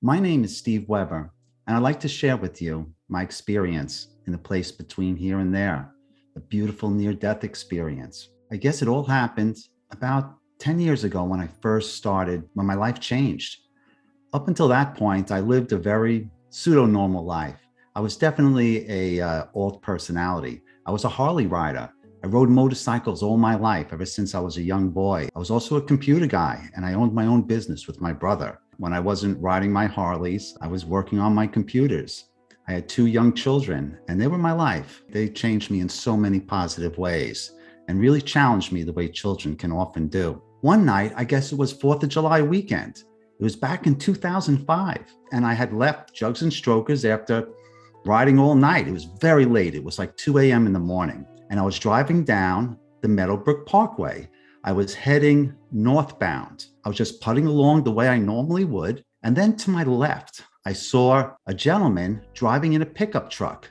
My name is Steve Weber, and I'd like to share with you my experience in the place between here and there, a beautiful near-death experience. I guess it all happened about 10 years ago when I first started, when my life changed. Up until that point, I lived a very pseudo-normal life. I was definitely a alt personality. I was a Harley rider. I rode motorcycles all my life, ever since I was a young boy. I was also a computer guy, and I owned my own business with my brother. When I wasn't riding my Harleys, I was working on my computers. I had 2 young children, and they were my life. They changed me in so many positive ways and really challenged me the way children can often do. One night, I guess it was 4th of July weekend. It was back in 2005, and I had left Jugs and Strokers after riding all night. It was very late. It was like 2 a.m. in the morning, and I was driving down the Meadowbrook Parkway. I was heading northbound. I was just putting along the way I normally would. And then to my left, I saw a gentleman driving in a pickup truck,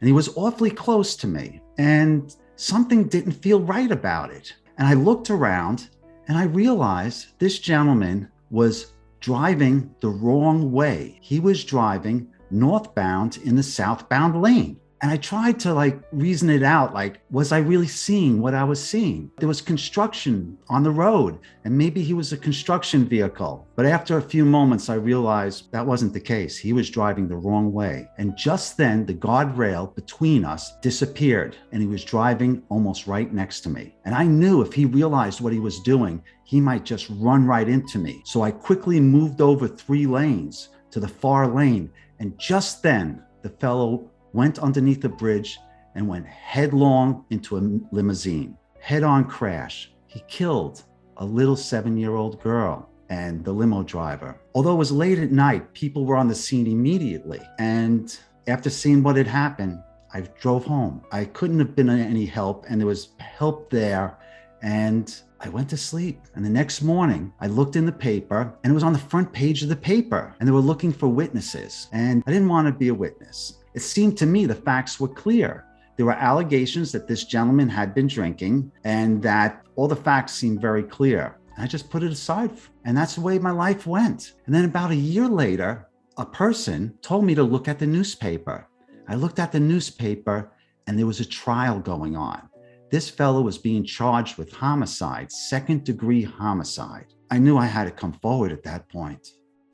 and he was awfully close to me, and something didn't feel right about it. And I looked around and I realized this gentleman was driving the wrong way. He was driving northbound in the southbound lane. And I tried to reason it out, was I really seeing what I was seeing? There was construction on the road, and maybe he was a construction vehicle. But after a few moments, I realized that wasn't the case. He was driving the wrong way. And just then, the guardrail between us disappeared, and he was driving almost right next to me. And I knew if he realized what he was doing, he might just run right into me. So I quickly moved over 3 lanes to the far lane. And just then, the fellow went underneath the bridge and went headlong into a limousine. Head-on crash. He killed a little 7-year-old girl and the limo driver. Although it was late at night, people were on the scene immediately. And after seeing what had happened, I drove home. I couldn't have been any help, and there was help there. And I went to sleep. And the next morning, I looked in the paper, and it was on the front page of the paper, and they were looking for witnesses. And I didn't want to be a witness. It seemed to me the facts were clear. There were allegations that this gentleman had been drinking, and that all the facts seemed very clear. And I just put it aside, and that's the way my life went. And then about a year later, a person told me to look at the newspaper. I looked at the newspaper, and there was a trial going on. This fellow was being charged with homicide, 2nd-degree homicide. I knew I had to come forward at that point,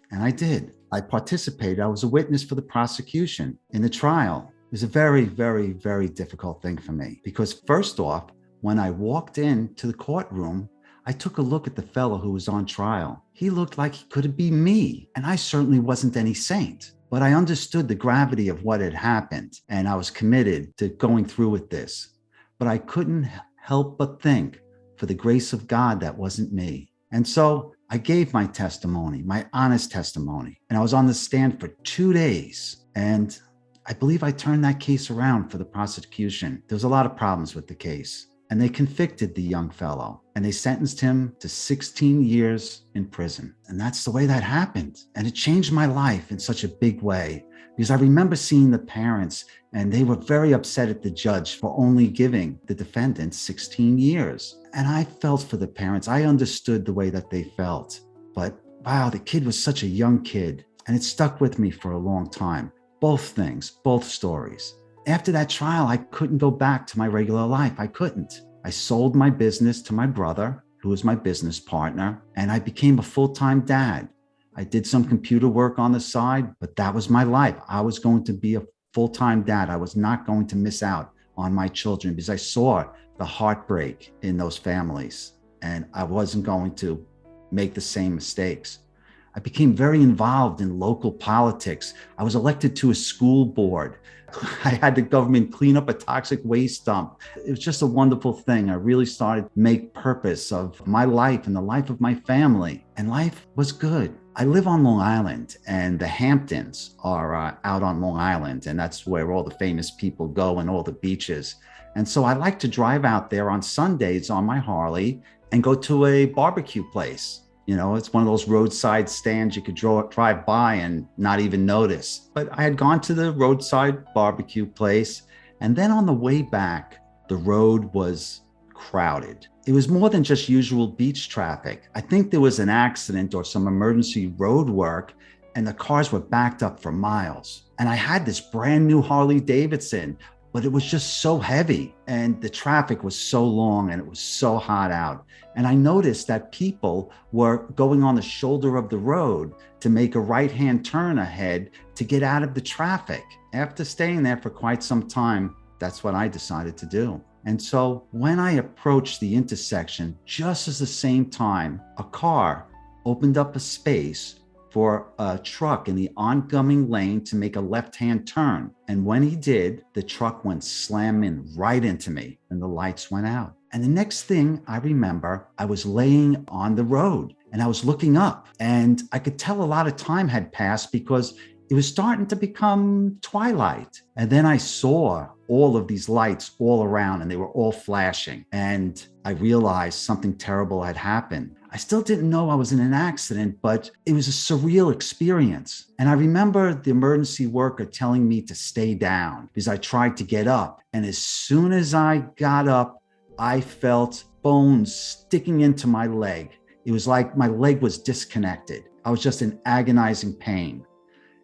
and I did. I participated. I was a witness for the prosecution in the trial. It was a very, very, very difficult thing for me, because first off, when I walked into the courtroom, I took a look at the fellow who was on trial. He looked like he could be me, and I certainly wasn't any saint. But I understood the gravity of what had happened, and I was committed to going through with this. But I couldn't help but think, for the grace of God, that wasn't me. And so I gave my testimony, my honest testimony, and I was on the stand for 2 days. And I believe I turned that case around for the prosecution. There was a lot of problems with the case, and they convicted the young fellow, and they sentenced him to 16 years in prison. And that's the way that happened. And it changed my life in such a big way, because I remember seeing the parents, and they were very upset at the judge for only giving the defendant 16 years. And I felt for the parents. I understood the way that they felt. But wow, the kid was such a young kid, and it stuck with me for a long time. Both things, both stories. After that trial, I couldn't go back to my regular life. I couldn't. I sold my business to my brother, who was my business partner, and I became a full-time dad. I did some computer work on the side, but that was my life. I was going to be a full-time dad. I was not going to miss out on my children, because I saw the heartbreak in those families, and I wasn't going to make the same mistakes. I became very involved in local politics. I was elected to a school board. I had the government clean up a toxic waste dump. It was just a wonderful thing. I really started to make purpose of my life and the life of my family, and life was good. I live on Long Island, and the Hamptons are out on Long Island, and that's where all the famous people go and all the beaches. And so I like to drive out there on Sundays on my Harley and go to a barbecue place. You know, it's one of those roadside stands you could drive by and not even notice. But I had gone to the roadside barbecue place, and then on the way back, the road was crowded. It was more than just usual beach traffic. I think there was an accident or some emergency road work, and the cars were backed up for miles. And I had this brand new Harley Davidson, but it was just so heavy and the traffic was so long and it was so hot out. And I noticed that people were going on the shoulder of the road to make a right-hand turn ahead to get out of the traffic. After staying there for quite some time, that's what I decided to do. And so when I approached the intersection, just at the same time, a car opened up a space for a truck in the oncoming lane to make a left-hand turn. And when he did, the truck went slamming right into me and the lights went out. And the next thing I remember, I was laying on the road and I was looking up and I could tell a lot of time had passed because it was starting to become twilight. And then I saw all of these lights all around and they were all flashing. And I realized something terrible had happened. I still didn't know I was in an accident, but it was a surreal experience. And I remember the emergency worker telling me to stay down because I tried to get up. And as soon as I got up, I felt bones sticking into my leg. It was like my leg was disconnected. I was just in agonizing pain.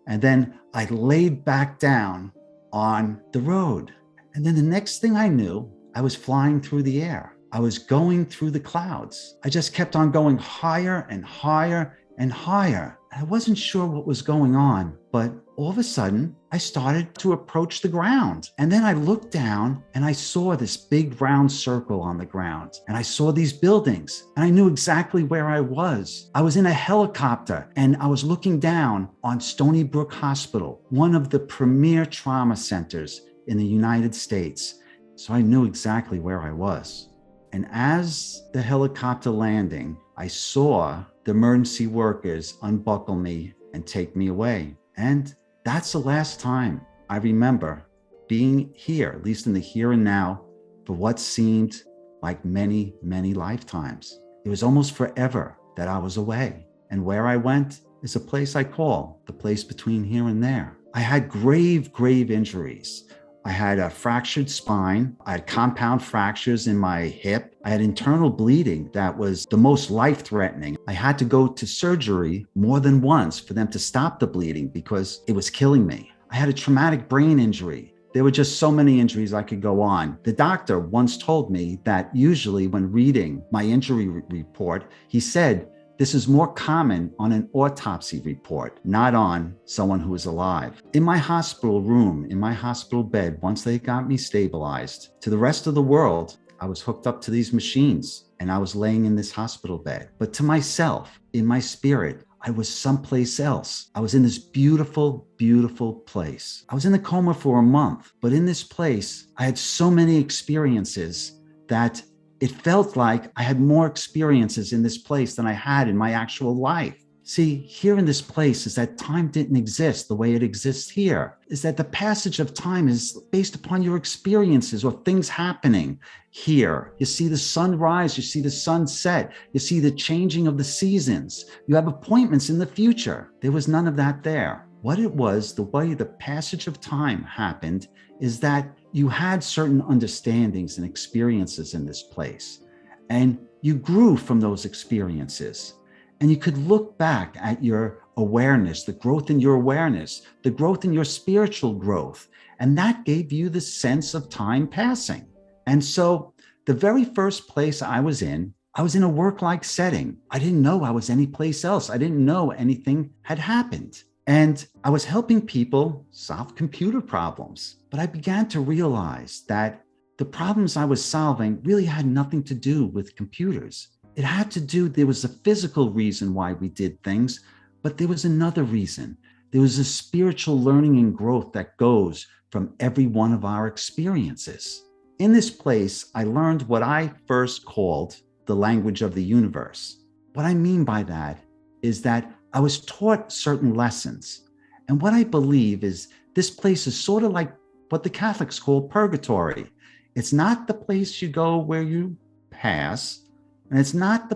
And then I laid back down on the road. And then the next thing I knew, I was flying through the air. I was going through the clouds. I just kept on going higher and higher and higher. I wasn't sure what was going on, but all of a sudden I started to approach the ground. And then I looked down and I saw this big round circle on the ground. And I saw these buildings and I knew exactly where I was. I was in a helicopter and I was looking down on Stony Brook Hospital, one of the premier trauma centers in the United States. So I knew exactly where I was. And as the helicopter landing, I saw the emergency workers unbuckle me and take me away. And that's the last time I remember being here, at least in the here and now, for what seemed like many, many lifetimes. It was almost forever that I was away. And where I went is a place I call the place between here and there. I had grave, grave injuries. I had a fractured spine. I had compound fractures in my hip. I had internal bleeding that was the most life-threatening. I had to go to surgery more than once for them to stop the bleeding because it was killing me. I had a traumatic brain injury. There were just so many injuries I could go on. The doctor once told me that usually when reading my injury report, he said, this is more common on an autopsy report, not on someone who is alive. In my hospital room, in my hospital bed, once they got me stabilized, to the rest of the world, I was hooked up to these machines and I was laying in this hospital bed. But to myself, in my spirit, I was someplace else. I was in this beautiful, beautiful place. I was in a coma for a month, but in this place, I had so many experiences that it felt like I had more experiences in this place than I had in my actual life. See, here in this place is that time didn't exist the way it exists here, is that the passage of time is based upon your experiences or things happening here. You see the sun rise, you see the sun set, you see the changing of the seasons. You have appointments in the future. There was none of that there. What it was, the way the passage of time happened, is that you had certain understandings and experiences in this place, and you grew from those experiences. And you could look back at your awareness, the growth in your awareness, the growth in your spiritual growth, and that gave you the sense of time passing. And so the very first place I was in a work-like setting. I didn't know I was anyplace else. I didn't know anything had happened. And I was helping people solve computer problems. But I began to realize that the problems I was solving really had nothing to do with computers. It had to do, there was a physical reason why we did things, but there was another reason. There was a spiritual learning and growth that goes from every one of our experiences. In this place, I learned what I first called the language of the universe. What I mean by that is that I was taught certain lessons. And what I believe is this place is sort of like what the Catholics call purgatory. It's not the place you go where you pass, and it's not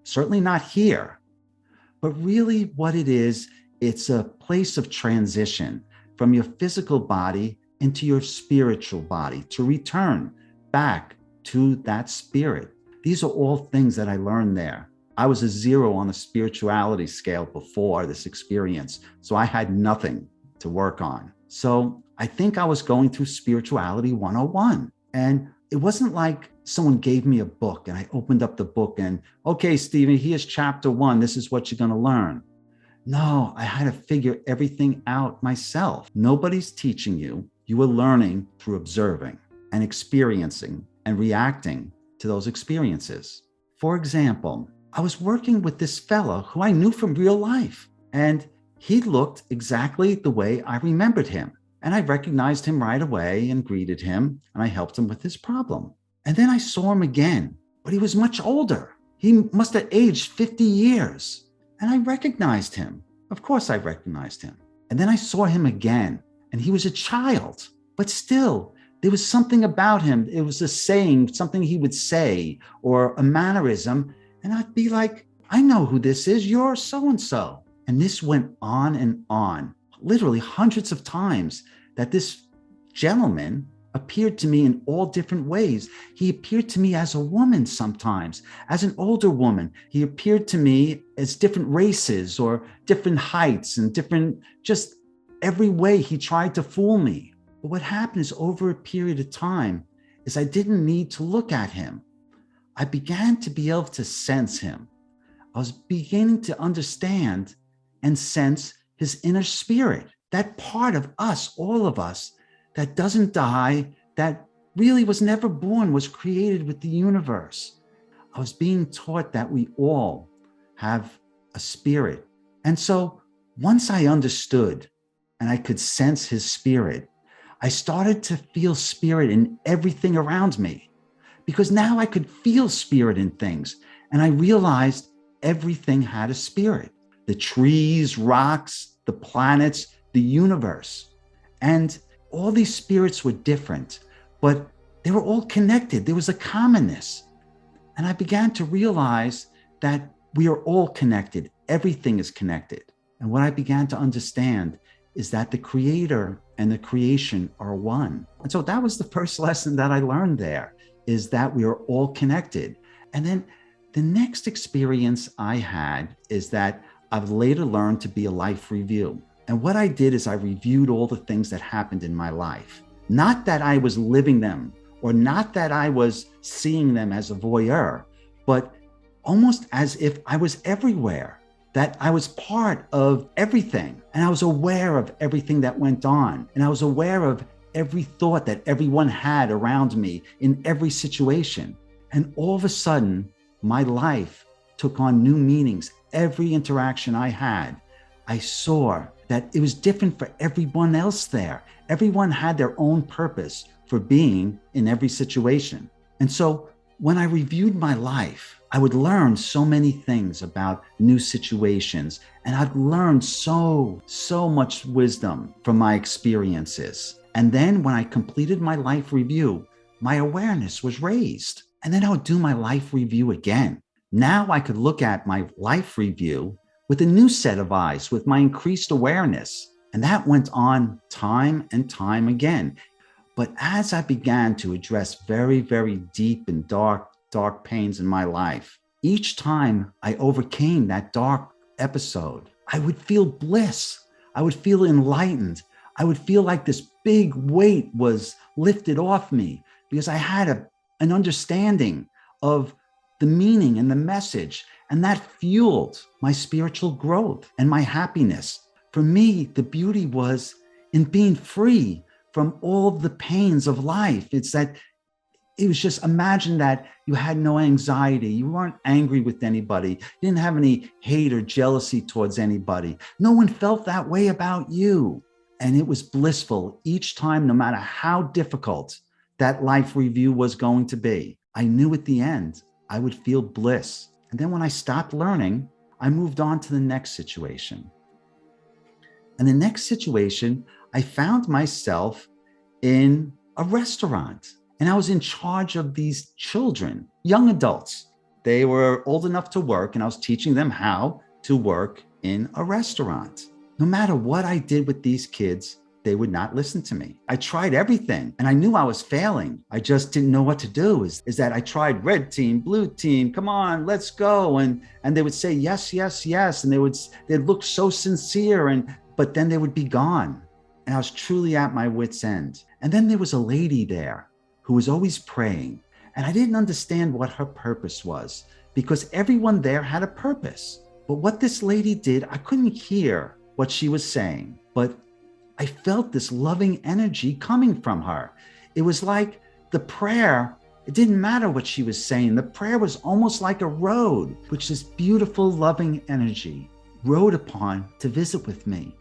certainly not here, but really what it is, it's a place of transition from your physical body into your spiritual body to return back to that spirit. These are all things that I learned there. I was a 0 on the spirituality scale before this experience. So I had nothing to work on. So I think I was going through Spirituality 101. And it wasn't like someone gave me a book and I opened up the book and, okay, Stephen, here's chapter 1. This is what you're going to learn. No, I had to figure everything out myself. Nobody's teaching you. You were learning through observing and experiencing and reacting to those experiences. For example, I was working with this fella who I knew from real life, and he looked exactly the way I remembered him. And I recognized him right away and greeted him, and I helped him with his problem. And then I saw him again, but he was much older. He must have aged 50 years. And I recognized him. Of course I recognized him. And then I saw him again, and he was a child, but still, there was something about him. It was a saying, something he would say, or a mannerism. And I'd be like, I know who this is. You're so-and-so. And this went on, literally hundreds of times that this gentleman appeared to me in all different ways. He appeared to me as a woman sometimes, as an older woman. He appeared to me as different races or different heights and different, just every way he tried to fool me. But what happened is over a period of time is I didn't need to look at him. I began to be able to sense him. I was beginning to understand and sense his inner spirit, that part of us, all of us, that doesn't die, that really was never born, was created with the universe. I was being taught that we all have a spirit. And so once I understood and I could sense his spirit, I started to feel spirit in everything around me, because now I could feel spirit in things. And I realized everything had a spirit. The trees, rocks, the planets, the universe. And all these spirits were different, but they were all connected. There was a commonness. And I began to realize that we are all connected. Everything is connected. And what I began to understand is that the creator and the creation are one. And so that was the first lesson that I learned there, is that we are all connected. And then the next experience I had is that I've later learned to be a life review. And what I did is I reviewed all the things that happened in my life. Not that I was living them, or not that I was seeing them as a voyeur, but almost as if I was everywhere, that I was part of everything. And I was aware of everything that went on. And I was aware of every thought that everyone had around me in every situation. And all of a sudden, my life took on new meanings. Every interaction I had, I saw that it was different for everyone else there. Everyone had their own purpose for being in every situation. And so when I reviewed my life, I would learn so many things about new situations, and I'd learned so much wisdom from my experiences. And then when I completed my life review, my awareness was raised. And then I would do my life review again. Now I could look at my life review with a new set of eyes, with my increased awareness. And that went on time and time again. But as I began to address very, very deep and dark pains in my life, each time I overcame that dark episode, I would feel bliss. I would feel enlightened. I would feel like this big weight was lifted off me, because I had an understanding of the meaning and the message, and that fueled my spiritual growth and my happiness. For me, the beauty was in being free from all of the pains of life. It's that it was just, imagine that you had no anxiety. You weren't angry with anybody. You didn't have any hate or jealousy towards anybody. No one felt that way about you. And it was blissful each time, no matter how difficult that life review was going to be. I knew at the end I would feel bliss. And then when I stopped learning, I moved on to the next situation. And the next situation, I found myself in a restaurant, and I was in charge of these children, young adults. They were old enough to work, and I was teaching them how to work in a restaurant. No matter what I did with these kids, they would not listen to me. I tried everything and I knew I was failing. I just didn't know what to do. Is that I tried red team, blue team, come on, let's go. And they would say, yes, yes, yes. And they'd look so sincere, but then they would be gone. And I was truly at my wit's end. And then there was a lady there who was always praying. And I didn't understand what her purpose was, because everyone there had a purpose. But what this lady did, I couldn't hear what she was saying, but I felt this loving energy coming from her. It was like the prayer, it didn't matter what she was saying. The prayer was almost like a road, which this beautiful, loving energy rode upon to visit with me.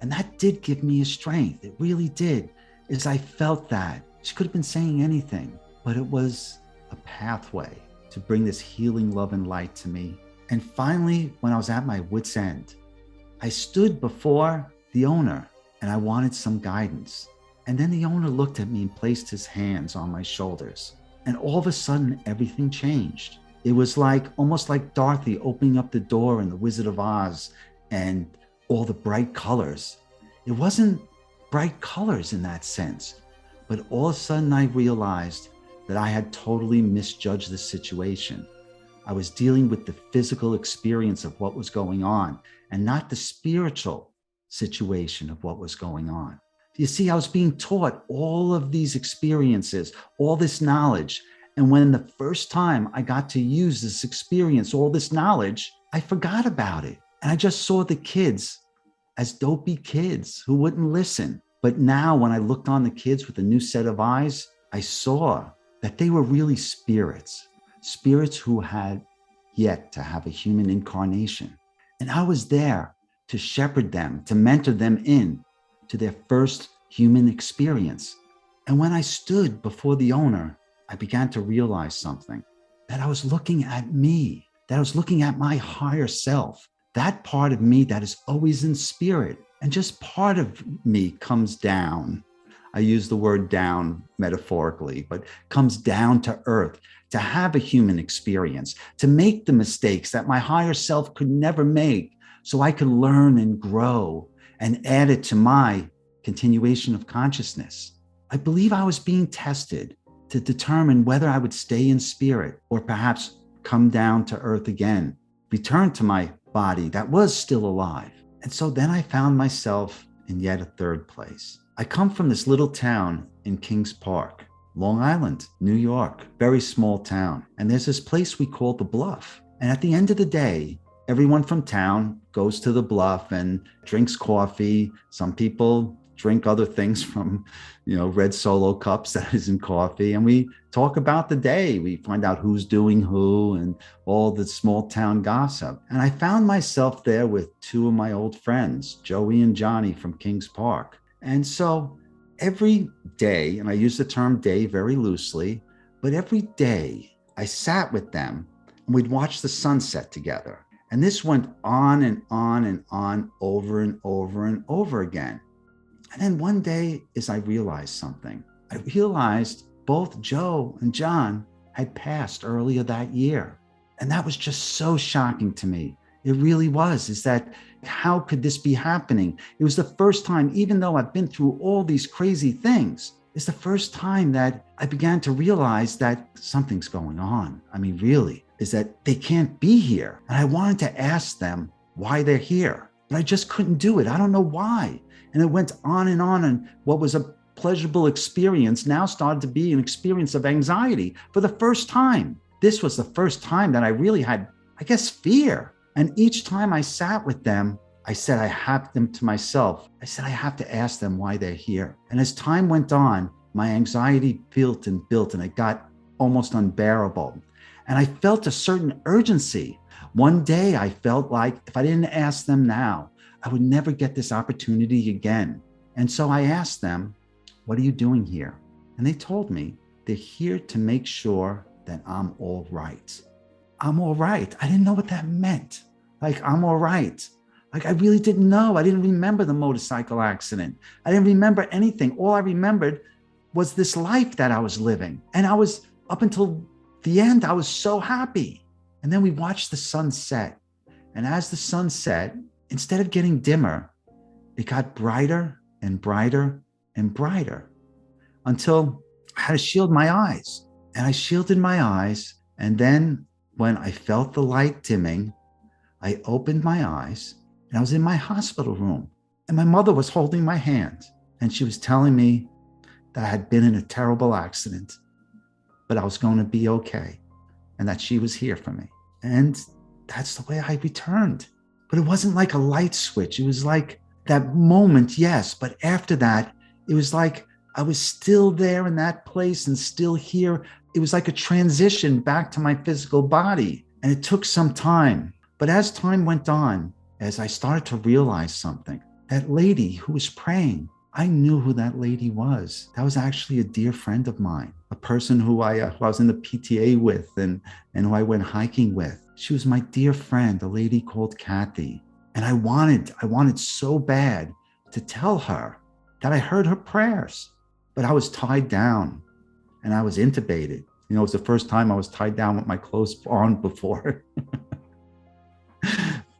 And that did give me a strength. It really did, as I felt that. She could have been saying anything, but it was a pathway to bring this healing love and light to me. And finally, when I was at my wit's end, I stood before the owner and I wanted some guidance. And then the owner looked at me and placed his hands on my shoulders. And all of a sudden, everything changed. It was like, almost like Dorothy opening up the door in The Wizard of Oz and all the bright colors. It wasn't bright colors in that sense, but all of a sudden I realized that I had totally misjudged the situation. I was dealing with the physical experience of what was going on and not the spiritual situation of what was going on. You see, I was being taught all of these experiences, all this knowledge. And when the first time I got to use this experience, all this knowledge, I forgot about it. And I just saw the kids as dopey kids who wouldn't listen. But now when I looked on the kids with a new set of eyes, I saw that they were really spirits who had yet to have a human incarnation. And I was there to shepherd them, to mentor them in to their first human experience. And when I stood before the owner, I began to realize something, that I was looking at me, that I was looking at my higher self, that part of me that is always in spirit. And just part of me comes down. I use the word down metaphorically, but comes down to earth to have a human experience, to make the mistakes that my higher self could never make, so I could learn and grow and add it to my continuation of consciousness. I believe I was being tested to determine whether I would stay in spirit or perhaps come down to earth again, return to my body that was still alive. And so then I found myself in yet a third place. I come from this little town in Kings Park, Long Island, New York, very small town. And there's this place we call the Bluff. And at the end of the day, everyone from town goes to the Bluff and drinks coffee. Some people drink other things from, red Solo cups that isn't coffee. And we talk about the day. We find out who's doing who and all the small town gossip. And I found myself there with two of my old friends, Joey and Johnny from Kings Park. And so every day, and I use the term day very loosely, but every day I sat with them and we'd watch the sunset together. And this went on and on and on, over and over and over again. And then one day, as I realized something, I realized both Joe and John had passed earlier that year. And that was just so shocking to me. It really was, is that how could this be happening? It was the first time, even though I've been through all these crazy things, it's the first time that I began to realize that something's going on. I mean, really, is that they can't be here. And I wanted to ask them why they're here, but I just couldn't do it. I don't know why. And it went on, and what was a pleasurable experience now started to be an experience of anxiety for the first time. This was the first time that I really had, I guess, fear. And each time I sat with them, I said, I have them to myself. I said, I have to ask them why they're here. And as time went on, my anxiety built and built, and it got almost unbearable. And I felt a certain urgency. One day I felt like if I didn't ask them now, I would never get this opportunity again. And so I asked them, what are you doing here? And they told me they're here to make sure that I'm all right. I'm all right. I didn't know what that meant. Like, I'm all right. Like, I really didn't know. I didn't remember the motorcycle accident. I didn't remember anything. All I remembered was this life that I was living. And I was, up until the end, I was so happy. And then we watched the sun set. And as the sun set, instead of getting dimmer, it got brighter and brighter and brighter until I had to shield my eyes. And I shielded my eyes. And then when I felt the light dimming, I opened my eyes and I was in my hospital room. And my mother was holding my hand. And she was telling me that I had been in a terrible accident, but I was going to be okay. And that she was here for me. And that's the way I returned. But it wasn't like a light switch. It was like that moment, yes. But after that, it was like I was still there in that place and still here. It was like a transition back to my physical body. And it took some time. But as time went on, as I started to realize something, that lady who was praying, I knew who that lady was. That was actually a dear friend of mine, a person who I was in the PTA with and who I went hiking with. She was my dear friend, a lady called Kathy. And I wanted so bad to tell her that I heard her prayers, but I was tied down and I was intubated. You know, it was the first time I was tied down with my clothes on before.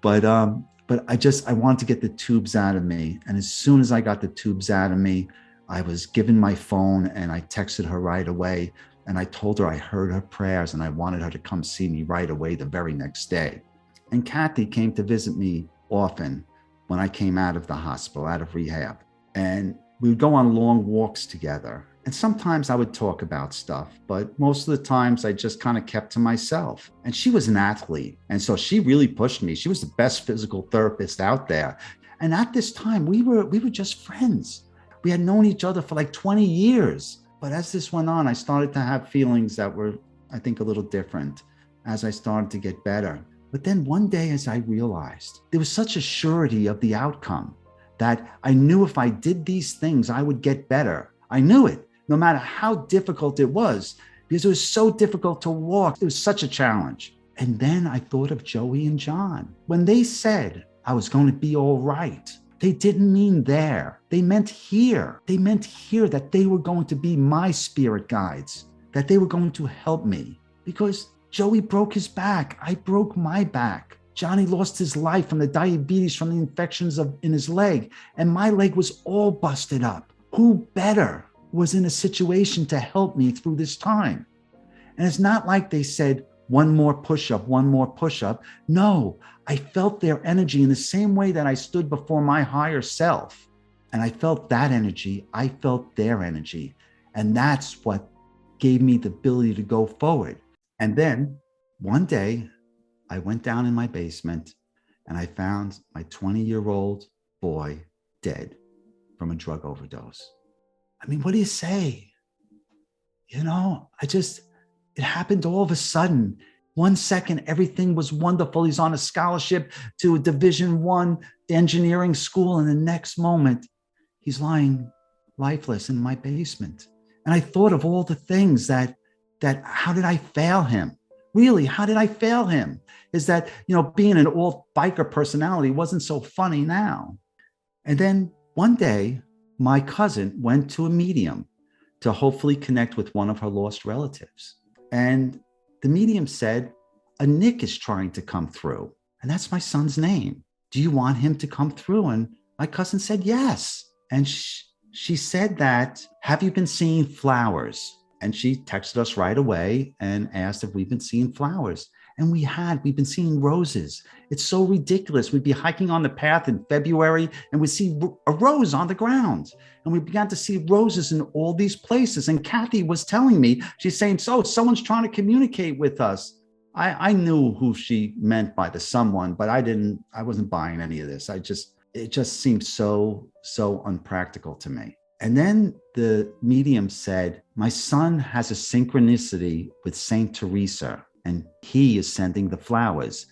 But I wanted to get the tubes out of me. And as soon as I got the tubes out of me, I was given my phone and I texted her right away. And I told her I heard her prayers and I wanted her to come see me right away the very next day. And Kathy came to visit me often when I came out of the hospital, out of rehab. And we would go on long walks together. And sometimes I would talk about stuff, but most of the times I just kind of kept to myself. And she was an athlete. And so she really pushed me. She was the best physical therapist out there. And at this time, we were just friends. We had known each other for like 20 years. But as this went on, I started to have feelings that were, I think, a little different as I started to get better. But then one day, as I realized, there was such a surety of the outcome that I knew if I did these things, I would get better. I knew it, no matter how difficult it was, because it was so difficult to walk. It was such a challenge. And then I thought of Joey and John. When they said I was going to be all right, they didn't mean there. They meant here. They meant here that they were going to be my spirit guides, that they were going to help me. Because Joey broke his back. I broke my back. Johnny lost his life from the diabetes, from the infections in his leg. And my leg was all busted up. Who better was in a situation to help me through this time? And it's not like they said, one more push-up, one more push-up. No, I felt their energy in the same way that I stood before my higher self. And I felt that energy. I felt their energy. And that's what gave me the ability to go forward. And then one day I went down in my basement and I found my 20-year-old boy dead from a drug overdose. I mean, what do you say? You know, it happened all of a sudden. 1 second, everything was wonderful. He's on a scholarship to a Division I engineering school. And the next moment, he's lying lifeless in my basement. And I thought of all the things that how did I fail him? Really, how did I fail him? Is that, you know, being an all biker personality wasn't so funny now. And then one day, my cousin went to a medium to hopefully connect with one of her lost relatives. And the medium said, a Nick is trying to come through. And that's my son's name. Do you want him to come through? And my cousin said, yes. And she said that, have you been seeing flowers? And she texted us right away and asked if we've been seeing flowers. And we've been seeing roses. It's so ridiculous. We'd be hiking on the path in February and we'd see a rose on the ground. And we began to see roses in all these places. And Kathy was telling me, she's saying, so someone's trying to communicate with us. I knew who she meant by the someone, but I wasn't buying any of this. It just seemed so unpractical to me. And then the medium said, my son has a synchronicity with Saint Teresa, and he is sending the flowers.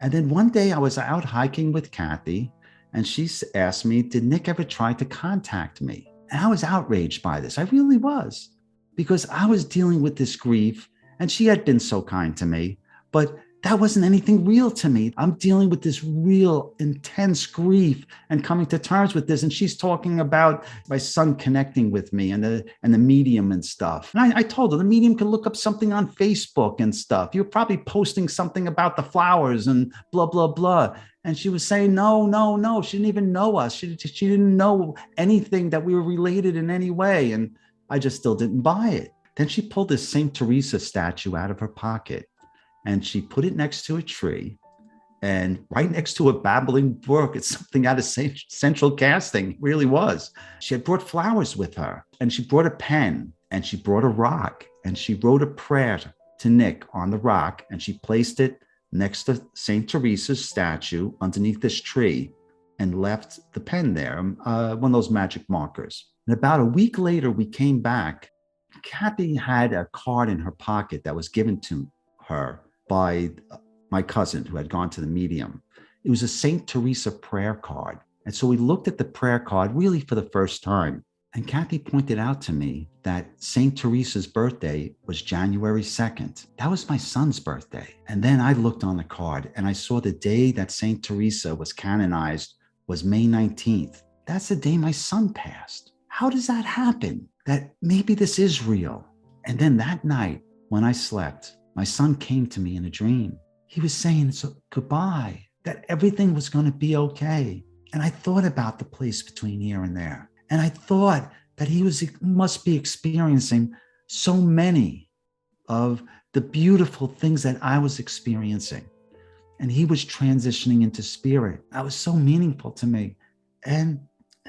And then one day I was out hiking with Kathy, and she asked me, did Nick ever try to contact me? And I was outraged by this. I really was, because I was dealing with this grief, and she had been so kind to me, but that wasn't anything real to me. I'm dealing with this real intense grief and coming to terms with this. And she's talking about my son connecting with me and the medium and stuff. And I told her the medium can look up something on Facebook and stuff. You're probably posting something about the flowers and blah, blah, blah. And she was saying, no. She didn't even know us. She didn't know anything that we were related in any way. And I just still didn't buy it. Then she pulled this St. Teresa statue out of her pocket and she put it next to a tree and right next to a babbling brook. It's something out of Central Casting, it really was. She had brought flowers with her and she brought a pen and she brought a rock and she wrote a prayer to Nick on the rock and she placed it next to St. Teresa's statue underneath this tree and left the pen there, one of those magic markers. And about a week later, we came back. Kathy had a card in her pocket that was given to her by my cousin who had gone to the medium. It was a St. Teresa prayer card. And so we looked at the prayer card really for the first time. And Kathy pointed out to me that St. Teresa's birthday was January 2nd. That was my son's birthday. And then I looked on the card and I saw the day that St. Teresa was canonized was May 19th. That's the day my son passed. How does that happen? That maybe this is real. And then that night when I slept, my son came to me in a dream. He was saying goodbye, that everything was going to be okay. And I thought about the place between here and there. And I thought that he must be experiencing so many of the beautiful things that I was experiencing. And he was transitioning into spirit. That was so meaningful to me. And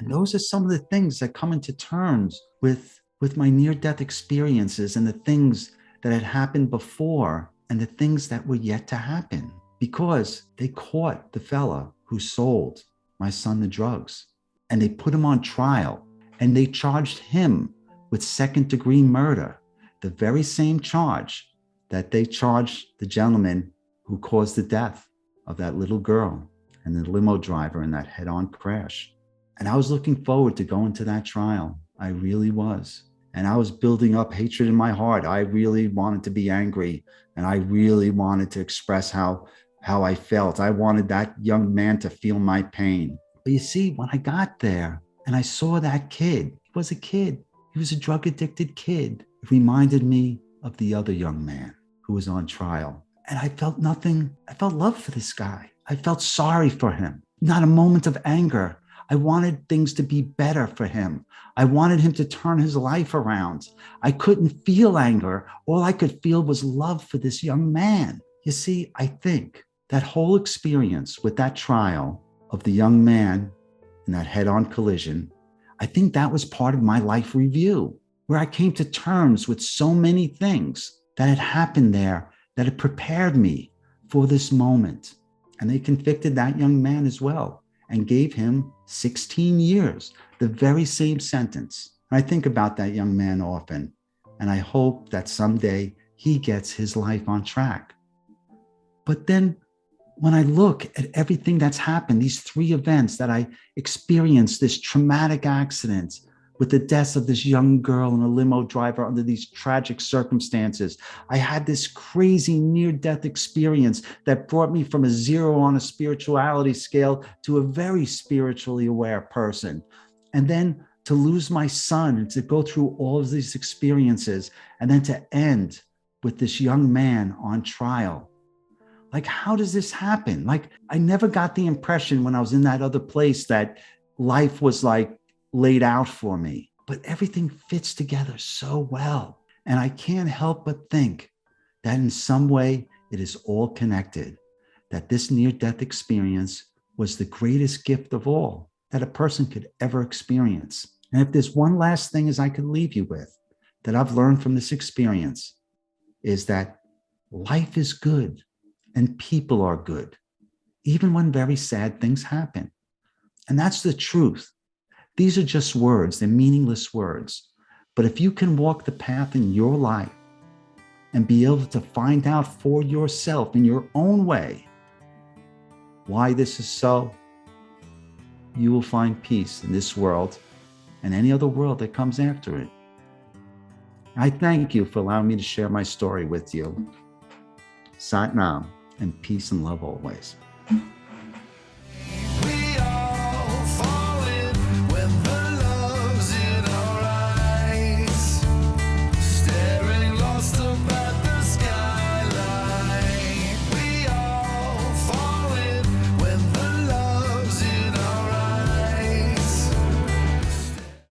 those are some of the things that come into terms with my near-death experiences and the things that had happened before and the things that were yet to happen, because they caught the fella who sold my son the drugs and they put him on trial and they charged him with second-degree murder, the very same charge that they charged the gentleman who caused the death of that little girl and the limo driver in that head-on crash. And I was looking forward to going to that trial. I really was. And I was building up hatred in my heart. I really wanted to be angry. And I really wanted to express how I felt. I wanted that young man to feel my pain. But you see, when I got there and I saw that kid, he was a kid. He was a drug-addicted kid. It reminded me of the other young man who was on trial. And I felt nothing. I felt love for this guy. I felt sorry for him. Not a moment of anger. I wanted things to be better for him. I wanted him to turn his life around. I couldn't feel anger. All I could feel was love for this young man. You see, I think that whole experience with that trial of the young man in that head-on collision, I think that was part of my life review, where I came to terms with so many things that had happened there that had prepared me for this moment. And they convicted that young man as well and gave him 16 years, the very same sentence. I think about that young man often, and I hope that someday he gets his life on track. But then when I look at everything that's happened, these three events that I experienced, this traumatic accident with the deaths of this young girl and a limo driver under these tragic circumstances, I had this crazy near-death experience that brought me from a 0 on a spirituality scale to a very spiritually aware person. And then to lose my son and to go through all of these experiences and then to end with this young man on trial. Like, how does this happen? Like, I never got the impression when I was in that other place that life was like laid out for me, but everything fits together so well. And I can't help but think that in some way it is all connected, that this near-death experience was the greatest gift of all that a person could ever experience. And if there's one last thing as I could leave you with that I've learned from this experience, is that life is good and people are good, even when very sad things happen. And that's the truth. These are just words, they're meaningless words. But if you can walk the path in your life and be able to find out for yourself in your own way why this is so, you will find peace in this world and any other world that comes after it. I thank you for allowing me to share my story with you. Sat Nam. and peace and love always.